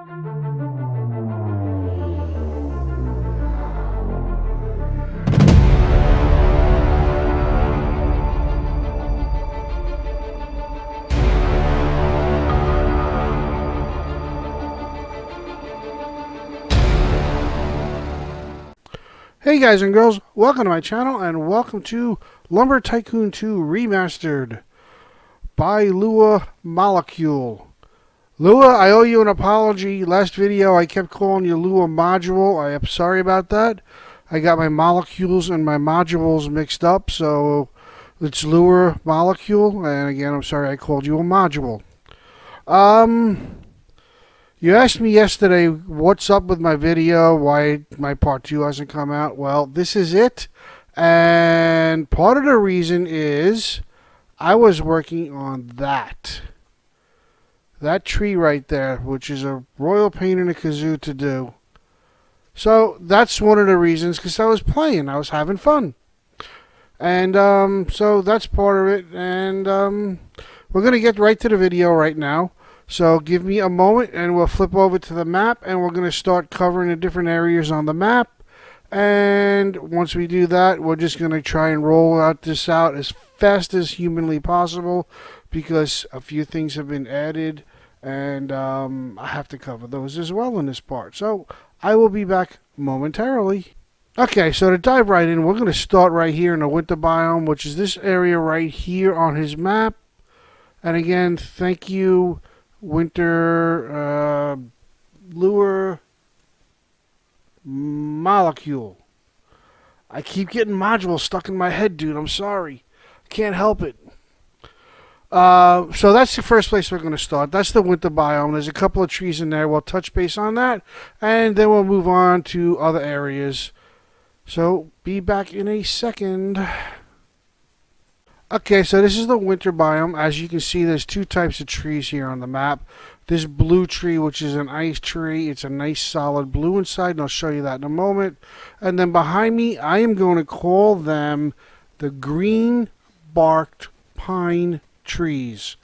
Hey guys and girls, welcome to my channel and welcome to Lumber Tycoon 2 Remastered by LuaMulecule. Lua, I owe you an apology. Last video I kept calling you LuaModule. I am sorry about that. I got my molecules and my modules mixed up, so it's LuaMulecule, and again I'm sorry I called you a module. You asked me yesterday what's up with my video, why my part 2 hasn't come out. Well, this is it. And part of the reason is I was working on that tree right there, which is a royal pain in the kazoo to do. So that's one of the reasons, because I was playing, I was having fun. And so that's part of it. And we're going to get right to the video right now. So give me a moment and we'll flip over to the map and we're going to start covering the different areas on the map. And once we do that, we're just going to try and roll this out as fast as humanly possible, because a few things have been added and I have to cover those as well in this part. So I will be back momentarily. Okay, so to dive right in, we're going to start right here in the winter biome, which is this area right here on his map. And again, thank you, LuaMulecule. I keep getting modules stuck in my head, dude. I'm sorry. I can't help it. So that's the first place we're going to start. That's the winter biome. There's a couple of trees in there. We'll touch base on that, and then we'll move on to other areas. So be back in a second. Okay, so this is the winter biome. As you can see, there's two types of trees here on the map. This blue tree, which is an ice tree, it's a nice solid blue inside, and I'll show you that in a moment. And then behind me, I am going to call them the green-barked pine trees.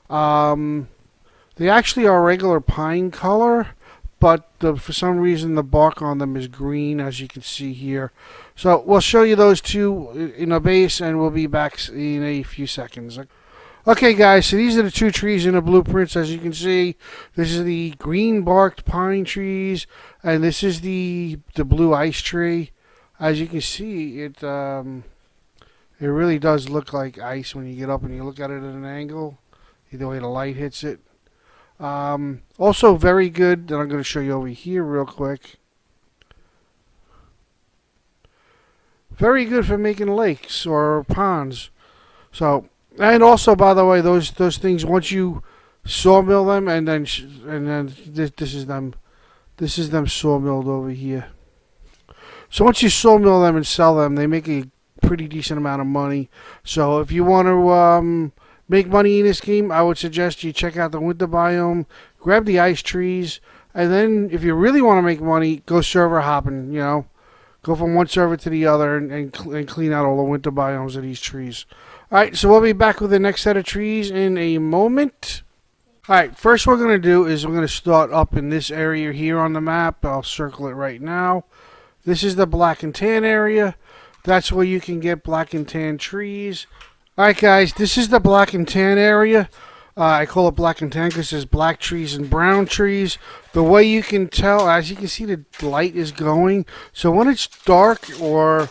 They actually are regular pine color, but for some reason the bark on them is green, as you can see here. So we'll show you those two in a base, and we'll be back in a few seconds. Okay, guys, so these are the two trees in the blueprints. As you can see, this is the green-barked pine trees, and this is the blue ice tree. As you can see, it really does look like ice when you get up and you look at it at an angle, the way the light hits it. Also very good, that I'm going to show you over here real quick. Very good for making lakes or ponds. So, and also, by the way, those things, once you sawmill them, and then this is them sawmilled over here. So once you sawmill them and sell them, they make a pretty decent amount of money. So if you want to make money in this game, I would suggest you check out the winter biome, grab the ice trees, and then if you really want to make money, go server hopping, you know. Go from one server to the other and clean out all the winter biomes of these trees. Alright, so we'll be back with the next set of trees in a moment. Alright, first what we're going to do is we're going to start up in this area here on the map. I'll circle it right now. This is the black and tan area. That's where you can get black and tan trees. Alright guys, this is the black and tan area. I call it black and tan because there's black trees and brown trees. The way you can tell, as you can see, the light is going. So when it's dark or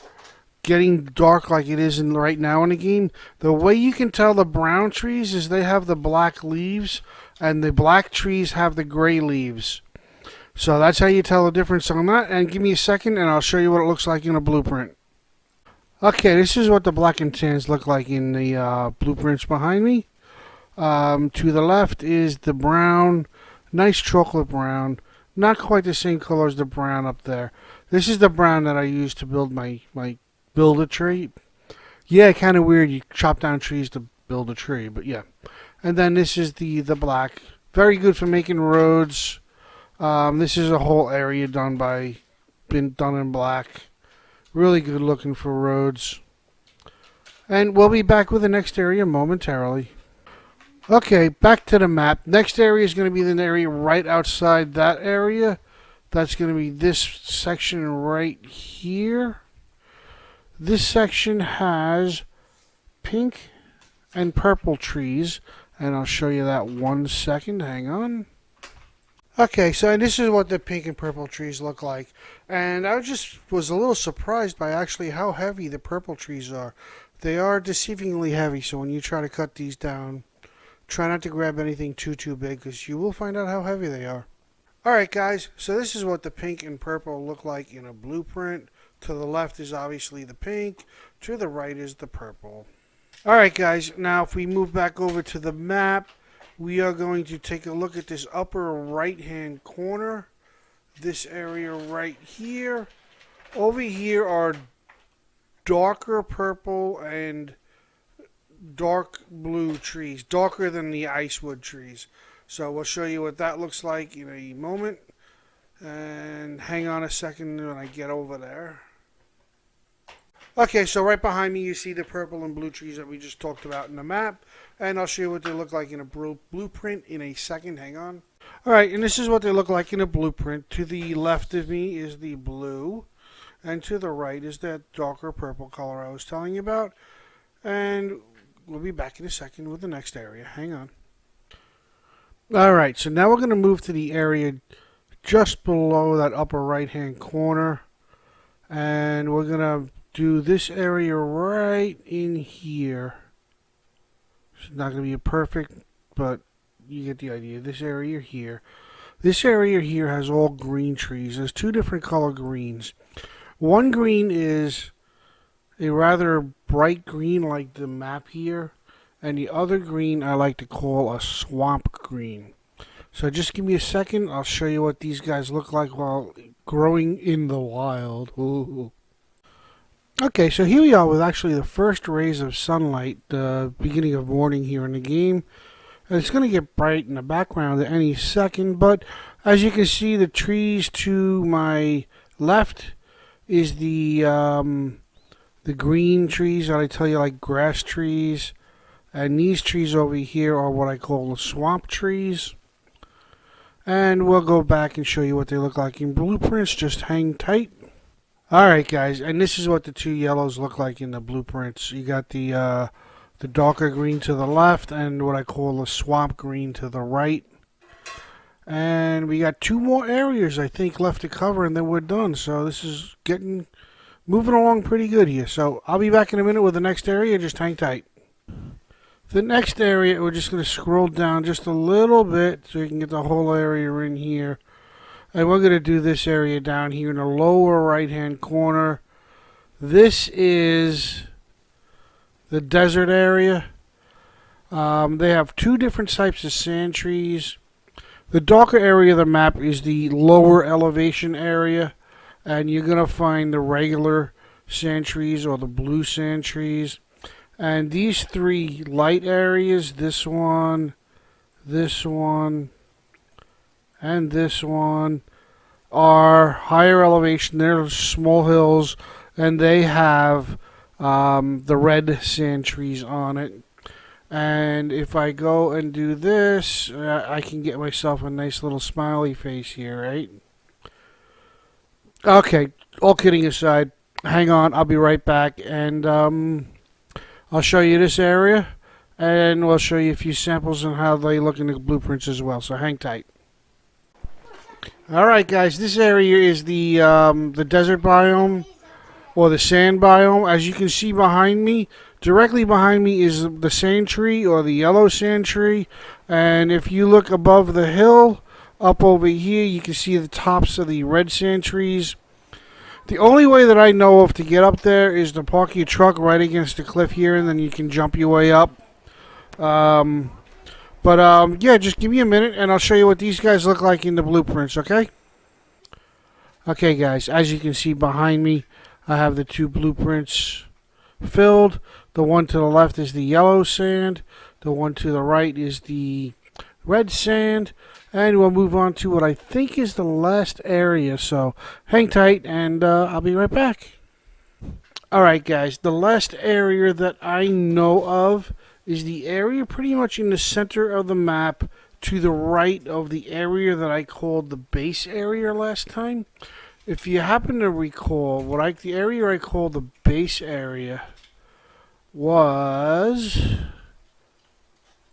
getting dark like it is right now in the game, the way you can tell the brown trees is they have the black leaves and the black trees have the gray leaves. So that's how you tell the difference on that. And give me a second and I'll show you what it looks like in a blueprint. Okay, this is what the black and tans look like in the blueprints behind me. To the left is the brown, nice chocolate brown, not quite the same color as the brown up there. This is the brown that I use to build my builder tree. Yeah, kind of weird, you chop down trees to build a tree, but yeah. And then this is the black, very good for making roads. This is a whole area done in black. Really good looking for roads. And we'll be back with the next area momentarily. Okay, back to the map. Next area is going to be the area right outside that area. That's going to be this section right here. This section has pink and purple trees, and I'll show you that 1 second. Hang on. Okay, so this is what the pink and purple trees look like. And I just was a little surprised by actually how heavy the purple trees are. They are deceivingly heavy, so when you try to cut these down, try not to grab anything too big, because you will find out how heavy they are. Alright guys, so this is what the pink and purple look like in a blueprint. To the left is obviously the pink, to the right is the purple. Alright guys, now if we move back over to the map, we are going to take a look at this upper right hand corner. This area right here. Over here are darker purple and dark blue trees, darker than the icewood trees. So we'll show you what that looks like in a moment. And hang on a second when I get over there. Okay, so right behind me you see the purple and blue trees that we just talked about in the map. And I'll show you what they look like in a blueprint in a second. Hang on. Alright, and this is what they look like in a blueprint. To the left of me is the blue. And to the right is that darker purple color I was telling you about. And we'll be back in a second with the next area. Hang on. Alright, so now we're going to move to the area just below that upper right hand corner. And we're going to do this area right in here. It's not going to be a perfect, but you get the idea. This area here. This area here has all green trees. There's two different color greens. One green is a rather bright green like the map here. And the other green I like to call a swamp green. So just give me a second. I'll show you what these guys look like while growing in the wild. Ooh. Okay, so here we are with actually the first rays of sunlight, the beginning of morning here in the game. And it's going to get bright in the background at any second, but as you can see, the trees to my left is the green trees that I tell you, like grass trees. And these trees over here are what I call the swamp trees. And we'll go back and show you what they look like in blueprints. Just hang tight. Alright guys, and this is what the two yellows look like in the blueprints. You got the darker green to the left and what I call the swamp green to the right. And we got two more areas I think left to cover and then we're done. So this is moving along pretty good here. So I'll be back in a minute with the next area. Just hang tight. The next area, we're just going to scroll down just a little bit so you can get the whole area in here. And we're going to do this area down here in the lower right hand corner. This is the desert area. They have two different types of sand trees. The darker area of the map is the lower elevation area. And you're going to find the regular sand trees or the blue sand trees. And these three light areas, this one, and this one, are higher elevation. They're small hills, and they have the red sand trees on it. And if I go and do this, I can get myself a nice little smiley face here, right? Okay, all kidding aside, hang on, I'll be right back, and I'll show you this area, and we'll show you a few samples and how they look in the blueprints as well, so hang tight. Alright guys, this area is the desert biome, or the sand biome. As you can see behind me, directly behind me is the sand tree, or the yellow sand tree, and if you look above the hill, up over here, you can see the tops of the red sand trees. The only way that I know of to get up there is to park your truck right against the cliff here, and then you can jump your way up. Yeah, just give me a minute, and I'll show you what these guys look like in the blueprints, okay? Okay, guys, as you can see behind me, I have the two blueprints filled. The one to the left is the yellow sand. The one to the right is the red sand. And we'll move on to what I think is the last area. So hang tight and I'll be right back. Alright guys, the last area that I know of is the area pretty much in the center of the map to the right of the area that I called the base area last time. If you happen to recall, the area I called the base area was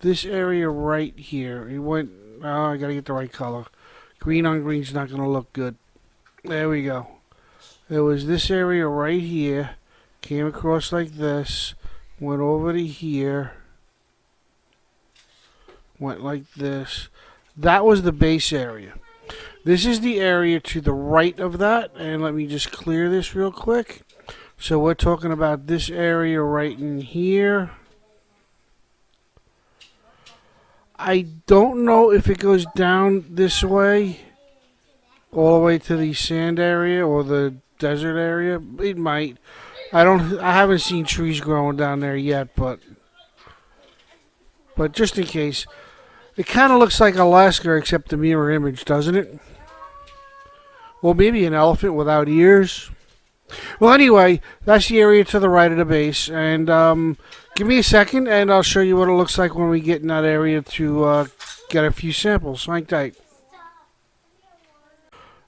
this area right here. It went. Oh, I gotta get the right color. Green on green's not gonna look good. There we go. It was this area right here. Came across like this. Went over to here. Went like this. That was the base area. This is the area to the right of that. And let me just clear this real quick. So we're talking about this area right in here. I don't know if it goes down this way, all the way to the sand area or the desert area. It might. I haven't seen trees growing down there yet, but just in case, it kind of looks like Alaska except the mirror image, doesn't it? Well, maybe an elephant without ears. Well, anyway, that's the area to the right of the base, and give me a second, and I'll show you what it looks like when we get in that area to get a few samples. Hang tight.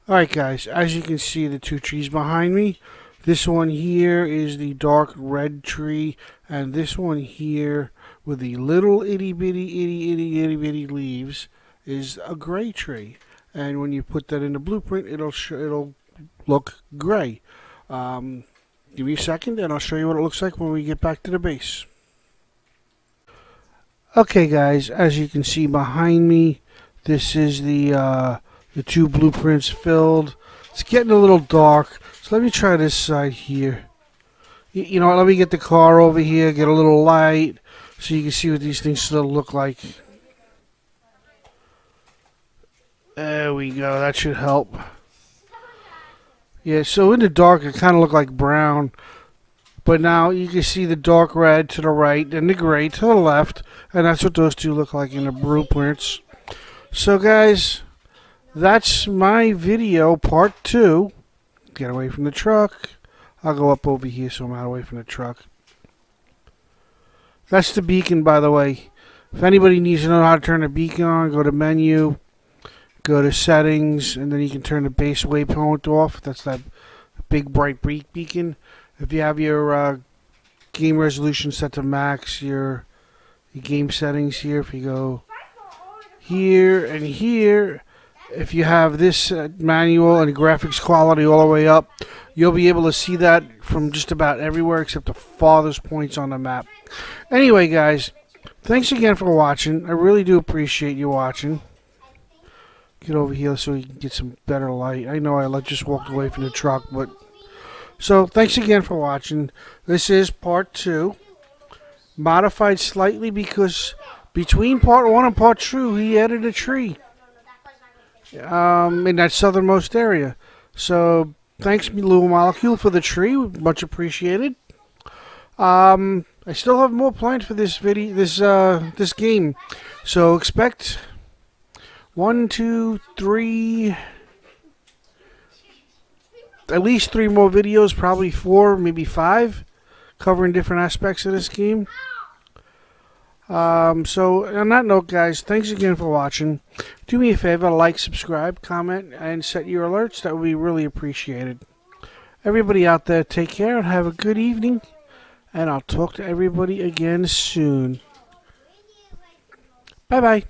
Alright guys, as you can see, the two trees behind me, this one here is the dark red tree, and this one here with the little itty bitty leaves is a gray tree. And when you put that in the blueprint, it'll look gray. Give me a second and I'll show you what it looks like when we get back to the base. Okay guys, as you can see behind me, this is the two blueprints filled. It's getting a little dark, so let me try this side here. You know what, let me get the car over here, get a little light, so you can see what these things still look like. There we go, that should help. Yeah, so in the dark it kind of looked like brown, but now you can see the dark red to the right and the gray to the left, and that's what those two look like in the blueprints. So guys, that's my video, part 2. Get away from the truck. I'll go up over here so I'm out away from the truck. That's the beacon, by the way. If anybody needs to know how to turn the beacon on, go to menu, go to settings, and then you can turn the base waypoint off. That's that big bright beacon. If you have your game resolution set to max, your game settings here, if you go here and here, if you have this manual and graphics quality all the way up, you'll be able to see that from just about everywhere except the farthest points on the map. Anyway guys, thanks again for watching. I really do appreciate you watching. Get over here so you can get some better light. I know I just walked away from the truck, but so thanks again for watching. This is part 2, modified slightly because between part 1 and part 2 he added a tree in that southernmost area. So thanks LuaMulecule for the tree, much appreciated. I still have more planned for this video, this game, so expect 1, 2, 3, at least 3 more videos, probably 4, maybe 5, covering different aspects of this game. So on that note guys, thanks again for watching. Do me a favor, like, subscribe, comment, and set your alerts. That would be really appreciated. Everybody out there, take care and have a good evening, and I'll talk to everybody again soon. Bye bye.